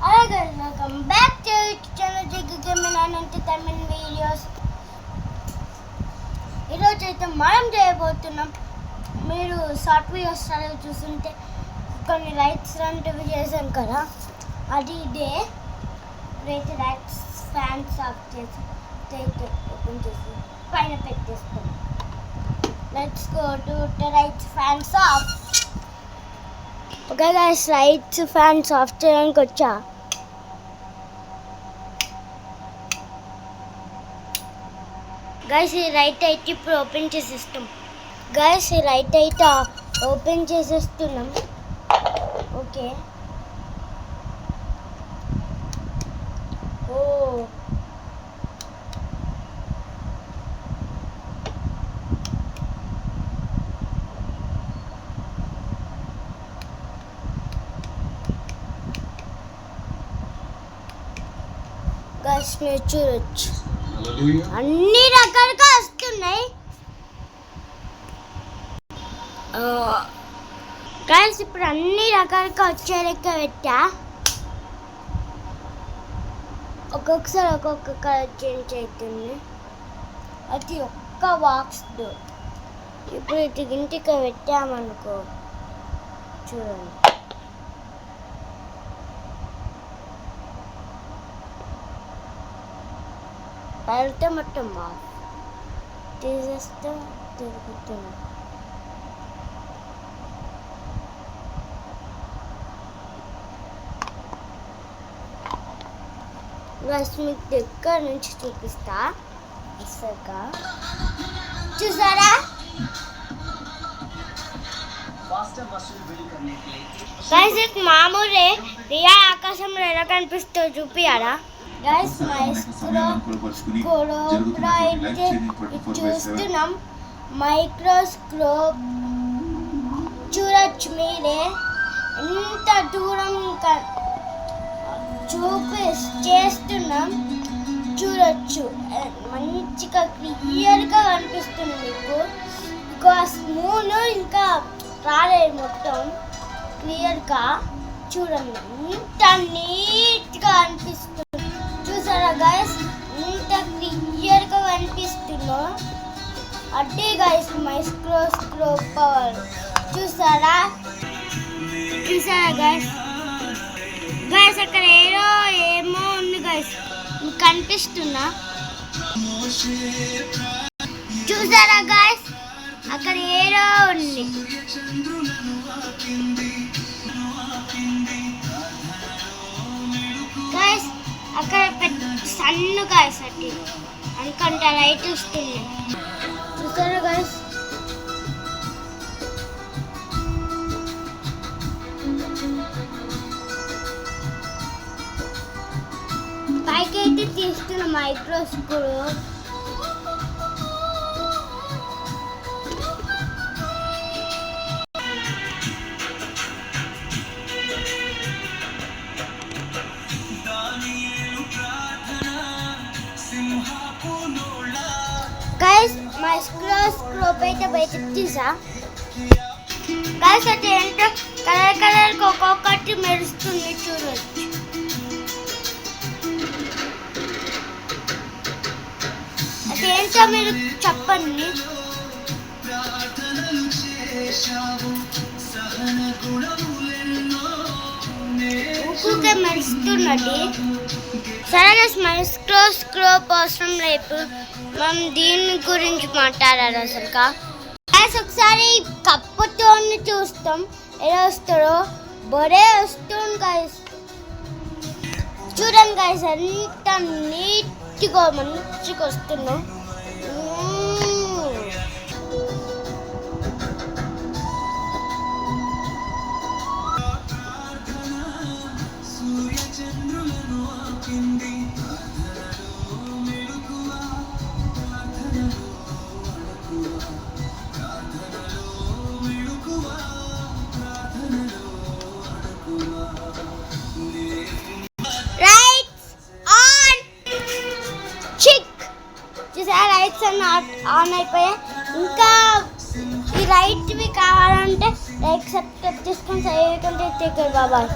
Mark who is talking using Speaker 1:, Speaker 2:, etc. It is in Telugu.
Speaker 1: Hello guys, welcome back to channel Gaming and Entertainment videos. ఈరోజు అయితే మనం చేయబోతున్నాం. మీరు షార్ట్ వీడియోస్ చూస్తుంటే కొన్ని రైట్స్ లాంటివి చేసాం కదా, అది ఇదే. ఇప్పుడైతే రైట్స్ ఫ్యాన్స్ ఆఫ్ చేసి ఓపెన్ చేసి పైన పెట్టేస్తాం. Let's go to the rights fans of. Okay guys, rights fans of చేయడానికి వచ్చా. గైస్ ఈ రైట్ అయితే ఇప్పుడు ఓపెన్ చేసేస్తాం. గైస్ ఈ రైట్ అయితే ఓపెన్ చేసేస్తున్నాం. ఓకే, ఓ గైస్ మీరు చూడొచ్చు, అన్ని రకాలుగా వస్తున్నాయి. గైస్ ఇప్పుడు అన్ని రకాలుగా వచ్చే లెక్క పెట్టా. ఒక్కొక్కసారి ఒక్కొక్క కలర్ చేంజ్ అవుతుంది. అది ఒక్క బాక్స్ డోర్. ఇప్పుడు ఇది ఇంటికి పెట్టామనుకో, చూడండి. వెళ్తే మొత్తం బాగా తీసేస్తే తిరుగుతుంది. మీకు దగ్గర నుంచి చూపిస్తా. అసలుగా చూసారా మామూలే రియా ఆకాశంలో ఎలా కనిపిస్తుందో చూపియాలా? గైస్ మైక్రోస్కోప్ అయితే చూస్తున్నాం. మైక్రోస్కోప్ చూడొచ్చు మీరే ఎంత దూరం చేస్తున్నాం. చూడొచ్చు, మంచిగా క్లియర్గా కనిపిస్తుంది మీకు. ఇంకా స్మూన్ ఇంకా రాలేదు, మొత్తం క్లియర్గా చూడండి. ఇంత నీట్గా అనిపిస్తుంది. చూసారా గైస్, ఇంత క్లియర్గా కనిపిస్తుందో. అదే గైస్ మైక్రోస్కోప్ పవర్. చూసారా గైస్. గైస్ అక్కడ ఏమో ఉంది గైస్, మీకు కనిపిస్తుందా? చూసారా గైస్, అక్కడ ఏదో ఉంది. గైస్ అక్కడ పెద్ద సన్ను గైస్ అట్టి అనుకుంటా లైట్ వస్తుంది. చూసారా గైస్, పైకి అయితే తీస్తున్న మైక్రోస్కోప్. గైస్ మైక్రోస్కోప్ అయితే బయటకు తీసా. గైస్ అది ఏంటో కలర్ ఒక్కొక్కటి మెరుస్తుంది, చూడొచ్చు. అదేంటో మీరు చెప్పండి. ఊకే మెరుస్తున్నది. సరే మైక్రోస్కోప్ అవసరం లేదు, మనం దీని గురించి మాట్లాడాలి. అసలుగా గైస్ ఒకసారి కప్పుతో చూస్తాం ఎలా వస్తారో. బొరే వస్తుంది గైస్, చూడండి గైస్, ఎంత నీట్గా మంచిగా వస్తున్నాం. లైట్స్ అన్నీ ఆన్ అయిపోయాయి. ఇంకా ఈ రైట్వి కావాలంటే లైక్ సబ్స్క్రైబ్ చేసుకొని సైడ్ బాబాయ్.